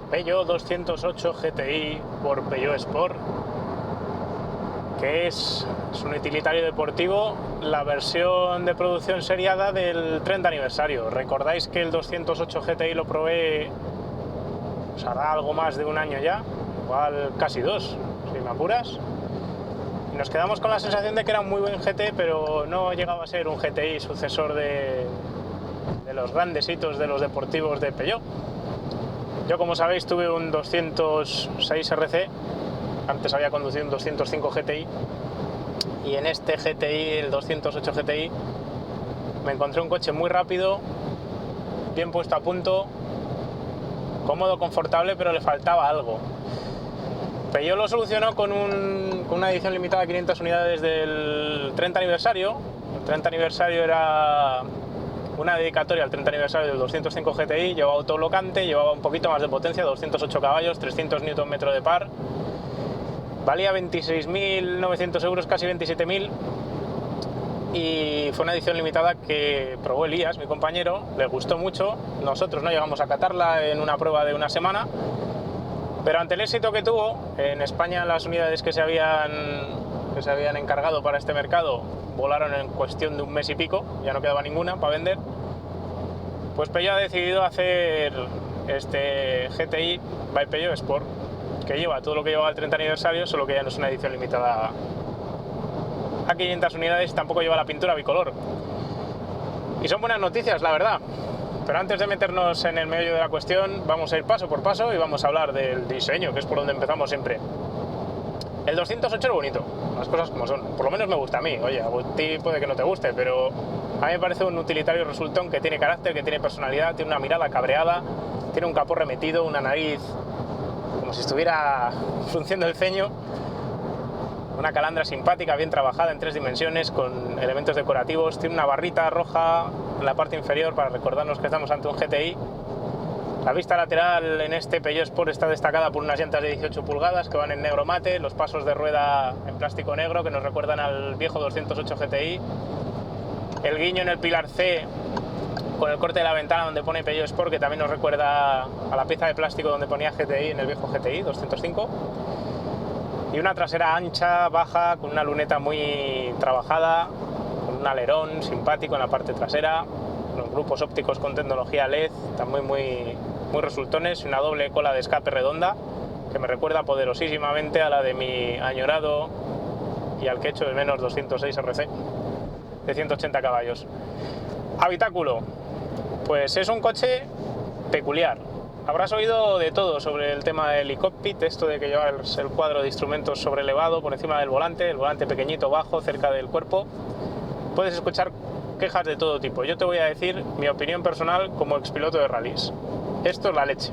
Peugeot 208 GTI por Peugeot Sport, que es un utilitario deportivo, la versión de producción seriada del 30 aniversario. Recordáis que el 208 GTI lo probé, pues hará algo más de un año ya, igual casi dos, si me apuras. Y nos quedamos con la sensación de que era un muy buen GT, pero no llegaba a ser un GTI sucesor de los grandes hitos de los deportivos de Peugeot. Yo, como sabéis, tuve un 206 RC, antes había conducido un 205 GTI, y en este GTI, el 208 GTI, me encontré un coche muy rápido, bien puesto a punto, cómodo, confortable, pero le faltaba algo. Peugeot lo solucionó con una edición limitada de 500 unidades del 30 aniversario. El 30 aniversario era una dedicatoria al 30 aniversario del 205 GTI, llevaba autoblocante, llevaba un poquito más de potencia, 208 caballos, 300 Nm de par, valía 26.900 euros, casi 27.000, y fue una edición limitada que probó Elías, mi compañero, le gustó mucho. Nosotros no llegamos a catarla en una prueba de una semana, pero ante el éxito que tuvo, en España las unidades que se habían encargado para este mercado volaron en cuestión de un mes y pico, ya no quedaba ninguna para vender. Pues Peugeot ha decidido hacer este GTI by Peugeot Sport, que lleva todo lo que llevaba el 30 aniversario, solo que ya no es una edición limitada a 500 unidades y tampoco lleva la pintura bicolor. Y son buenas noticias, la verdad. Pero antes de meternos en el meollo de la cuestión, vamos a ir paso por paso y vamos a hablar del diseño, que es por donde empezamos siempre. El 208 es bonito, las cosas como son. Por lo menos me gusta a mí. Oye, a ti puede que no te guste, pero a mí me parece un utilitario resultón que tiene carácter, que tiene personalidad, tiene una mirada cabreada, tiene un capó remetido, una nariz como si estuviera frunciendo el ceño, una calandra simpática, bien trabajada en 3 dimensiones, con elementos decorativos. Tiene una barrita roja en la parte inferior para recordarnos que estamos ante un GTI. La vista lateral en este Peugeot Sport está destacada por unas llantas de 18 pulgadas que van en negro mate, los pasos de rueda en plástico negro que nos recuerdan al viejo 208 GTI, el guiño en el pilar C con el corte de la ventana donde pone Peugeot Sport, que también nos recuerda a la pieza de plástico donde ponía GTI en el viejo GTI 205, y una trasera ancha, baja, con una luneta muy trabajada, con un alerón simpático en la parte trasera, los grupos ópticos con tecnología LED también muy resultones, y una doble cola de escape redonda que me recuerda poderosísimamente a la de mi añorado y al que echo de menos 206 RC de 180 caballos. Habitáculo, pues es un coche peculiar. Habrás oído de todo sobre el tema del e-cockpit, esto de que llevas el cuadro de instrumentos sobrelevado por encima del volante, el volante pequeñito, bajo, cerca del cuerpo. Puedes escuchar quejas de todo tipo. Yo te voy a decir mi opinión personal como expiloto de rallies. Esto es la leche.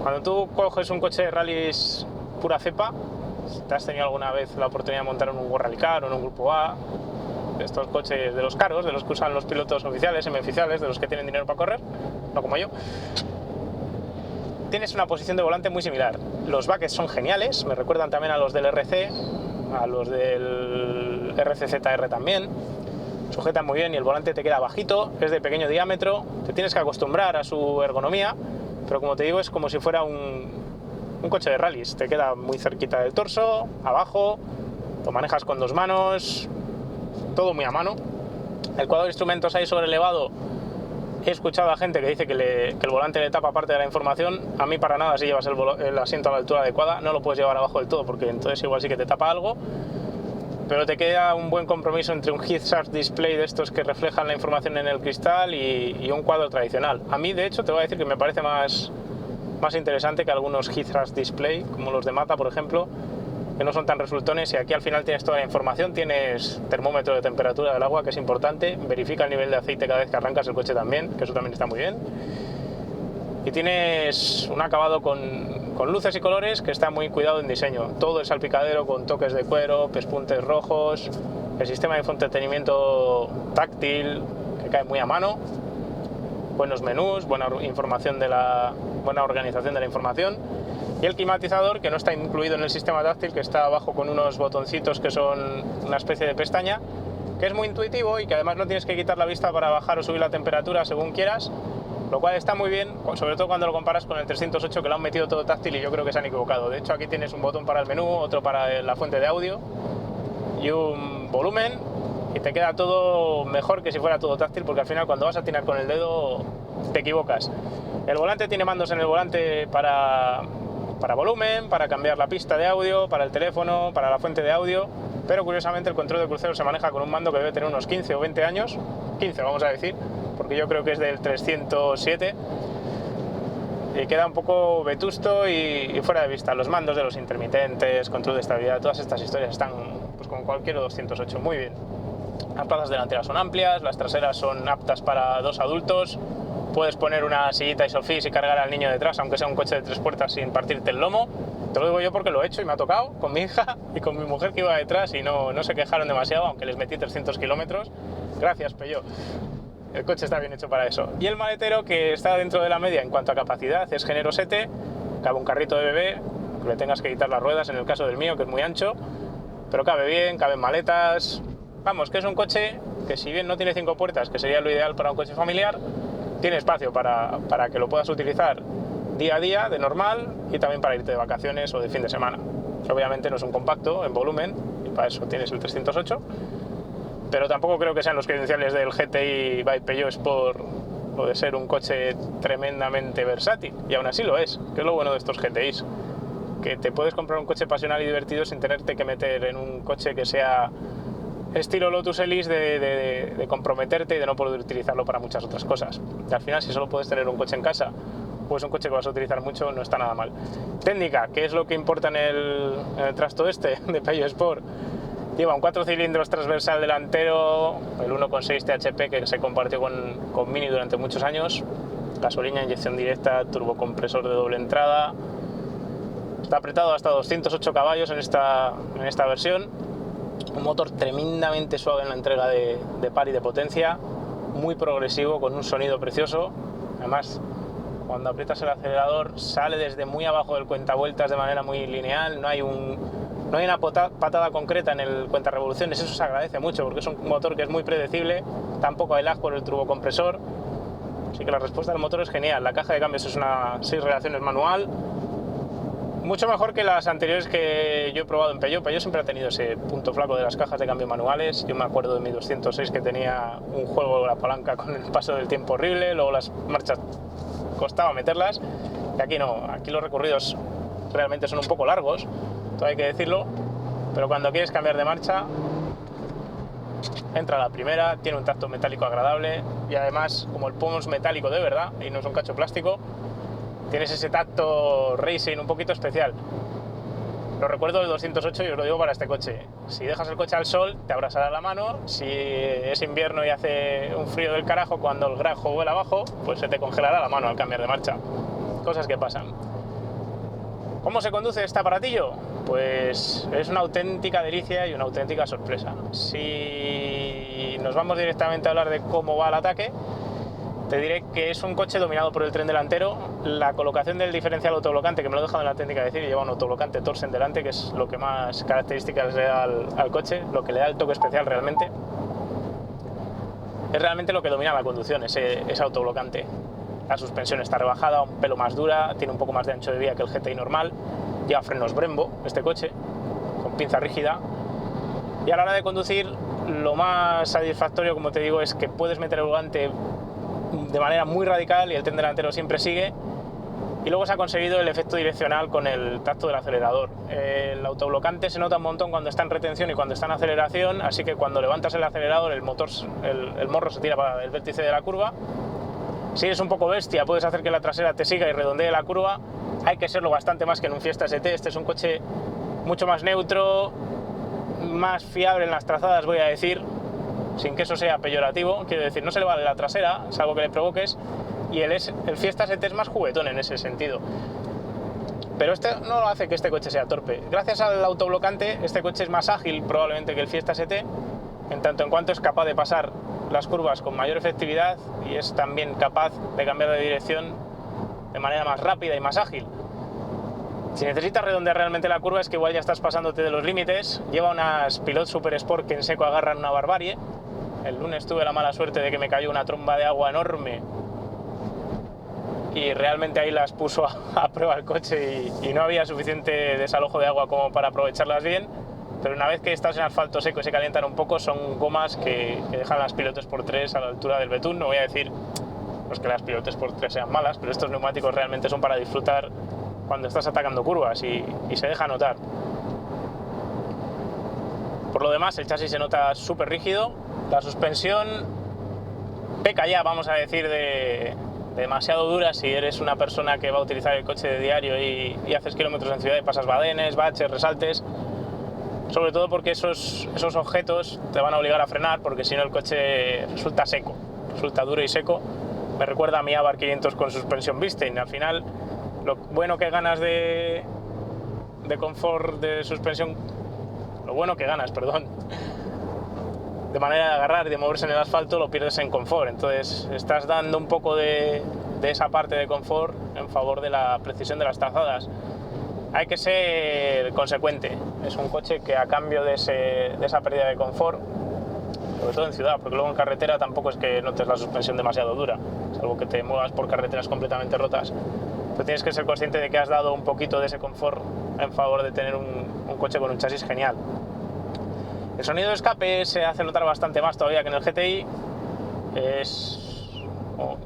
Cuando tú coges un coche de rallies pura cepa, si te has tenido alguna vez la oportunidad de montar en un World Rally Car o en un Grupo A, estos coches de los caros, de los que usan los pilotos oficiales, semioficiales, de los que tienen dinero para correr, no como yo, tienes una posición de volante muy similar. Los backets son geniales, me recuerdan también a los del RC, a los del RCZR también. Sujetan muy bien y el volante te queda bajito, es de pequeño diámetro, te tienes que acostumbrar a su ergonomía, pero como te digo, es como si fuera un coche de rallies. Te queda muy cerquita del torso, abajo, lo manejas con 2 manos, todo muy a mano. El cuadro de instrumentos ahí sobrelevado, he escuchado a gente que dice que el volante le tapa parte de la información. A mí para nada, si llevas el asiento a la altura adecuada, no lo puedes llevar abajo del todo, porque entonces igual sí que te tapa algo. Pero te queda un buen compromiso entre un heads-up display de estos que reflejan la información en el cristal y un cuadro tradicional. A mí, de hecho, te voy a decir que me parece más interesante que algunos heads-up display, como los de Mata, por ejemplo, que no son tan resultones, y aquí al final tienes toda la información. Tienes termómetro de temperatura del agua, que es importante, verifica el nivel de aceite cada vez que arrancas el coche también, que eso también está muy bien, y tienes un acabado con luces y colores que está muy cuidado en diseño. Todo el salpicadero con toques de cuero, pespuntes rojos, el sistema de infoentretenimiento táctil que cae muy a mano, buenos menús, buena organización de la información, y el climatizador, que no está incluido en el sistema táctil, que está abajo con unos botoncitos que son una especie de pestaña, que es muy intuitivo y que además no tienes que quitar la vista para bajar o subir la temperatura según quieras, lo cual está muy bien, sobre todo cuando lo comparas con el 308, que lo han metido todo táctil y yo creo que se han equivocado. De hecho, aquí tienes un botón para el menú, otro para la fuente de audio y un volumen, y te queda todo mejor que si fuera todo táctil, porque al final cuando vas a atinar con el dedo te equivocas. El volante tiene mandos en el volante para volumen, para cambiar la pista de audio, para el teléfono, para la fuente de audio, pero curiosamente el control de crucero se maneja con un mando que debe tener unos 15 o 20 años, 15 vamos a decir, porque yo creo que es del 307, y queda un poco vetusto y fuera de vista. Los mandos de los intermitentes, control de estabilidad, todas estas historias están pues como cualquier 208, muy bien. Las plazas delanteras son amplias, las traseras son aptas para 2 adultos, puedes poner una sillita isofix y cargar al niño detrás, aunque sea un coche de 3 puertas, sin partirte el lomo. Te lo digo yo porque lo he hecho y me ha tocado con mi hija y con mi mujer que iba detrás y no se quejaron demasiado, aunque les metí 300 kilómetros. Gracias, Peugeot. El coche está bien hecho para eso. Y el maletero, que está dentro de la media en cuanto a capacidad, es generosete, cabe un carrito de bebé, que le tengas que quitar las ruedas en el caso del mío, que es muy ancho, pero cabe bien, caben maletas. Vamos, que es un coche que, si bien no tiene 5 puertas, que sería lo ideal para un coche familiar, tiene espacio para que lo puedas utilizar día a día, de normal, y también para irte de vacaciones o de fin de semana. Obviamente no es un compacto en volumen, y para eso tienes el 308, pero tampoco creo que sean los credenciales del GTI by Peugeot Sport o de ser un coche tremendamente versátil, y aún así lo es, que es lo bueno de estos GTIs, que te puedes comprar un coche pasional y divertido sin tenerte que meter en un coche que sea estilo Lotus Elise de comprometerte y de no poder utilizarlo para muchas otras cosas. Y al final, si solo puedes tener un coche en casa, pues un coche que vas a utilizar mucho, no está nada mal. Técnica, que es lo que importa en el trasto este de Peugeot Sport. Lleva un 4 cilindros transversal delantero, el 1.6 THP que se compartió con Mini durante muchos años, gasolina, inyección directa, turbocompresor de doble entrada. Está apretado hasta 208 caballos en esta versión. Un motor tremendamente suave en la entrega de par y de potencia, muy progresivo, con un sonido precioso. Además, cuando aprietas el acelerador sale desde muy abajo del cuentavueltas de manera muy lineal, no hay una patada concreta en el cuentarevoluciones. Eso se agradece mucho porque es un motor que es muy predecible, tampoco hay lag por el turbocompresor, así que la respuesta del motor es genial. La caja de cambios es una 6 relaciones manual, mucho mejor que las anteriores que yo he probado en Peugeot. Peugeot siempre ha tenido ese punto flaco de las cajas de cambio manuales. Yo me acuerdo de mi 206 que tenía un juego de la palanca con el paso del tiempo horrible, luego las marchas costaba meterlas, y aquí no, aquí los recorridos realmente son un poco largos, todo hay que decirlo, pero cuando quieres cambiar de marcha, entra la primera, tiene un tacto metálico agradable, y además, como el pomo es metálico de verdad y no es un cacho plástico, tienes ese tacto racing un poquito especial. Lo recuerdo del 208 y os lo digo para este coche. Si dejas el coche al sol, te abrasará la mano. Si es invierno y hace un frío del carajo, cuando el grajo vuela abajo, pues se te congelará la mano al cambiar de marcha. Cosas que pasan. ¿Cómo se conduce este aparatillo? Pues es una auténtica delicia y una auténtica sorpresa. Si nos vamos directamente a hablar de cómo va el ataque, te diré que es un coche dominado por el tren delantero. La colocación del diferencial autoblocante, que me lo he dejado en la técnica decir, lleva un autoblocante Torsen delante, que es lo que más características le da al coche, lo que le da el toque especial realmente. Es realmente lo que domina la conducción, ese autoblocante. La suspensión está rebajada, un pelo más dura, tiene un poco más de ancho de vía que el GTI normal, lleva frenos Brembo este coche, con pinza rígida, y a la hora de conducir lo más satisfactorio, como te digo, es que puedes meter el volante de manera muy radical y el tren delantero siempre sigue, y luego se ha conseguido el efecto direccional con el tacto del acelerador. El autoblocante se nota un montón cuando está en retención y cuando está en aceleración, así que cuando levantas el acelerador el morro se tira para el vértice de la curva. Si eres un poco bestia, puedes hacer que la trasera te siga y redondee la curva. Hay que serlo bastante más que en un Fiesta ST. Este es un coche mucho más neutro, más fiable en las trazadas, voy a decir, sin que eso sea peyorativo. Quiero decir, no se le vale la trasera, salvo que le provoques, y el Fiesta ST es más juguetón en ese sentido. Pero este no hace que este coche sea torpe. Gracias al autoblocante, este coche es más ágil probablemente que el Fiesta ST, en tanto en cuanto es capaz de pasar las curvas con mayor efectividad y es también capaz de cambiar de dirección de manera más rápida y más ágil. Si necesitas redondear realmente la curva, es que igual ya estás pasándote de los límites. Lleva unas Pilot Super Sport que en seco agarran una barbarie. El lunes tuve la mala suerte de que me cayó una tromba de agua enorme y realmente ahí las puso a prueba el coche y no había suficiente desalojo de agua como para aprovecharlas bien, pero una vez que estás en asfalto seco y se calientan un poco, son gomas que dejan las pilotes por 3 a la altura del betún. No voy a decir pues, que las pilotes por 3 sean malas, pero estos neumáticos realmente son para disfrutar cuando estás atacando curvas y se deja notar. Por lo demás, el chasis se nota súper rígido, la suspensión peca ya, vamos a decir, de demasiado dura si eres una persona que va a utilizar el coche de diario y haces kilómetros en ciudad y pasas badenes, baches, resaltes, sobre todo porque esos objetos te van a obligar a frenar, porque si no el coche resulta seco, resulta duro y seco. Me recuerda a mi Abarth 500 con suspensión Bilstein. Al final, lo bueno que ganas de confort de suspensión, lo bueno que ganas, perdón, de manera de agarrar y de moverse en el asfalto, lo pierdes en confort. Entonces estás dando un poco de esa parte de confort en favor de la precisión de las trazadas. Hay que ser consecuente. Es un coche que a cambio de esa pérdida de confort, sobre todo en ciudad, porque luego en carretera tampoco es que notes la suspensión demasiado dura, salvo que te muevas por carreteras completamente rotas, pero tienes que ser consciente de que has dado un poquito de ese confort en favor de tener un coche con un chasis genial. El sonido de escape se hace notar bastante más todavía que en el GTI.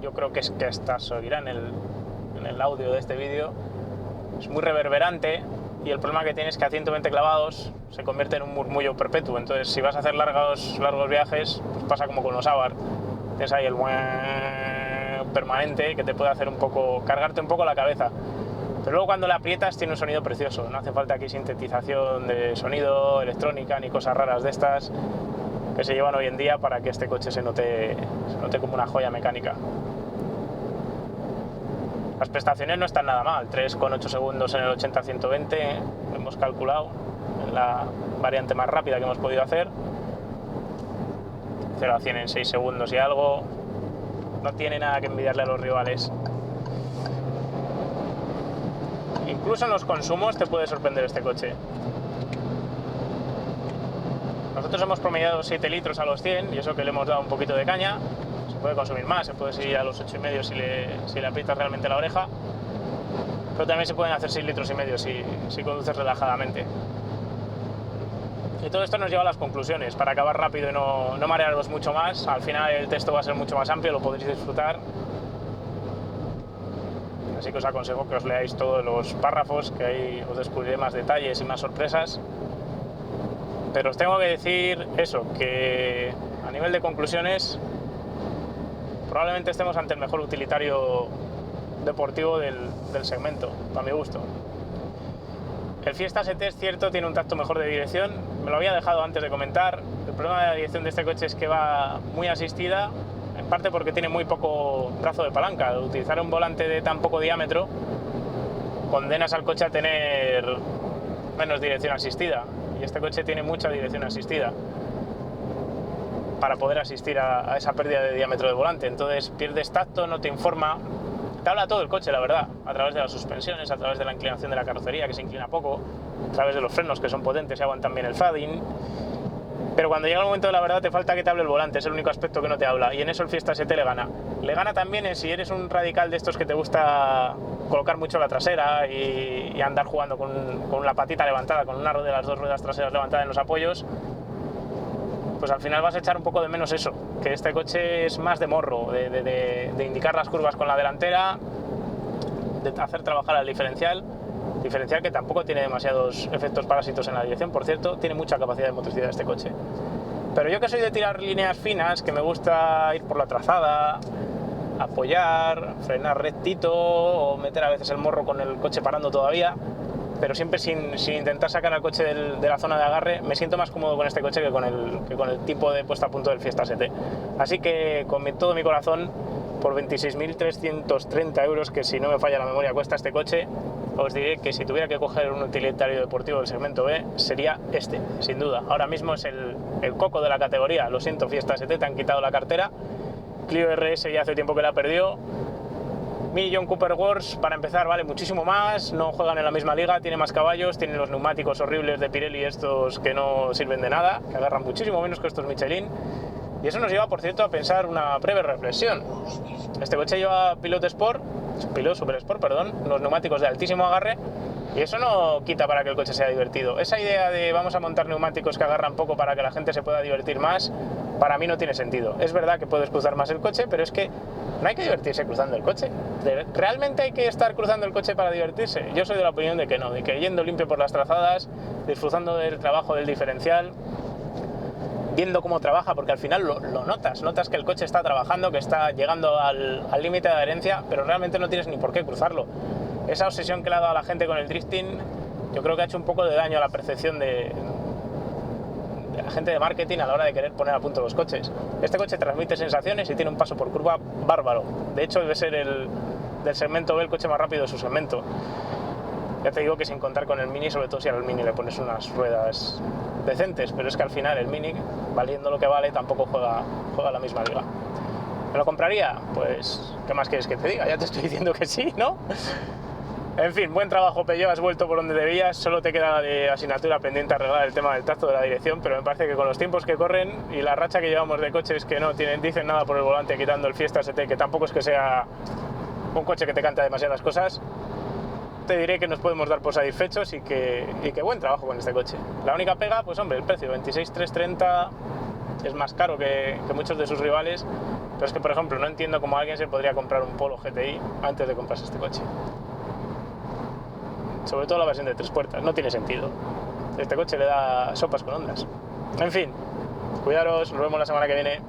Yo creo que es que hasta se oirá en el audio de este vídeo. Es muy reverberante y el problema que tiene es que a 120 clavados se convierte en un murmullo perpetuo. Entonces, si vas a hacer largos viajes, pues pasa como con los Abarth. Tienes ahí el permanente que te puede hacer cargarte un poco la cabeza. Pero luego cuando le aprietas tiene un sonido precioso. No hace falta aquí sintetización de sonido, electrónica ni cosas raras de estas que se llevan hoy en día para que este coche se note como una joya mecánica. Las prestaciones no están nada mal, 3,8 segundos en el 80-120 hemos calculado en la variante más rápida que hemos podido hacer. 0 a 100 en 6 segundos y algo. No tiene nada que envidiarle a los rivales. Incluso en los consumos te puede sorprender este coche. Nosotros hemos promediado 7 litros a los 100 y eso que le hemos dado un poquito de caña. Se puede consumir más, se puede seguir a los 8,5 si le aprietas realmente la oreja, pero también se pueden hacer 6 litros y medio si conduces relajadamente. Y todo esto nos lleva a las conclusiones. Para acabar rápido y no marearos mucho más, al final el texto va a ser mucho más amplio, lo podréis disfrutar. Así que os aconsejo que os leáis todos los párrafos, que ahí os descubriré más detalles y más sorpresas. Pero os tengo que decir eso, que a nivel de conclusiones probablemente estemos ante el mejor utilitario deportivo del segmento, a mi gusto. El Fiesta ST es cierto, tiene un tacto mejor de dirección, me lo había dejado antes de comentar. El problema de la dirección de este coche es que va muy asistida, en parte porque tiene muy poco brazo de palanca. Al utilizar un volante de tan poco diámetro, condenas al coche a tener menos dirección asistida, y este coche tiene mucha dirección asistida para poder asistir a esa pérdida de diámetro de volante. Entonces pierdes tacto, no te informa, te habla todo el coche, la verdad, a través de las suspensiones, a través de la inclinación de la carrocería, que se inclina poco, a través de los frenos, que son potentes y aguantan bien el fading. Pero cuando llega el momento de la verdad te falta que te hable el volante, es el único aspecto que no te habla, y en eso el Fiesta ST le gana. Le gana también en si eres un radical de estos que te gusta colocar mucho la trasera y andar jugando con la patita levantada, con una de las dos ruedas traseras levantadas en los apoyos, pues al final vas a echar un poco de menos eso, que este coche es más de morro, de indicar las curvas con la delantera, de hacer trabajar al diferencial que tampoco tiene demasiados efectos parásitos en la dirección. Por cierto, tiene mucha capacidad de motricidad este coche. Pero yo, que soy de tirar líneas finas, que me gusta ir por la trazada, apoyar, frenar rectito o meter a veces el morro con el coche parando todavía, pero siempre sin intentar sacar al coche de la zona de agarre, me siento más cómodo con este coche que con el tipo de puesta a punto del Fiesta ST. Así que con todo mi corazón, por 26.330 euros, que si no me falla la memoria cuesta este coche, os diré que si tuviera que coger un utilitario deportivo del segmento B, sería este, sin duda. Ahora mismo es el coco de la categoría. Lo siento, Fiesta ST, te han quitado la cartera. Clio RS ya hace tiempo que la perdió. Mini John Cooper Wars, para empezar, vale muchísimo más, no juegan en la misma liga, tiene más caballos, tienen los neumáticos horribles de Pirelli, estos que no sirven de nada, que agarran muchísimo menos que estos Michelin. Y eso nos lleva, por cierto, a pensar una breve reflexión. Este coche lleva Pilot Sport, Super Sport, perdón, unos neumáticos de altísimo agarre, y eso no quita para que el coche sea divertido. Esa idea de vamos a montar neumáticos que agarran poco para que la gente se pueda divertir más, para mí no tiene sentido. Es verdad que puedes cruzar más el coche, pero es que no hay que divertirse cruzando el coche. ¿Realmente hay que estar cruzando el coche para divertirse? Yo soy de la opinión de que no, de que yendo limpio por las trazadas, disfrutando del trabajo del diferencial, viendo cómo trabaja, porque al final lo notas que el coche está trabajando, que está llegando al límite de adherencia, pero realmente no tienes ni por qué cruzarlo. Esa obsesión que le ha dado a la gente con el drifting, yo creo que ha hecho un poco de daño a la percepción de la gente de marketing a la hora de querer poner a punto los coches. Este coche transmite sensaciones y tiene un paso por curva bárbaro. De hecho, debe ser del segmento B el coche más rápido de su segmento. Ya te digo que sin contar con el Mini, sobre todo si al Mini le pones unas ruedas decentes, pero es que al final el Mini, valiendo lo que vale, tampoco juega la misma liga. ¿Me lo compraría? Pues, ¿qué más quieres que te diga? Ya te estoy diciendo que sí, ¿no? En fin, buen trabajo, Peugeot, has vuelto por donde debías, solo te queda de asignatura pendiente arreglar el tema del tacto de la dirección, pero me parece que con los tiempos que corren y la racha que llevamos de coches que no dicen nada por el volante, quitando el Fiesta ST, que tampoco es que sea un coche que te canta demasiadas cosas, te diré que nos podemos dar por satisfechos y que buen trabajo con este coche. La única pega, pues hombre, el precio, 26.330, es más caro que muchos de sus rivales, pero es que, por ejemplo, no entiendo cómo alguien se podría comprar un Polo GTI antes de comprarse este coche. Sobre todo la versión de 3 puertas, no tiene sentido. Este coche le da sopas con ondas. En fin, cuidaros, nos vemos la semana que viene.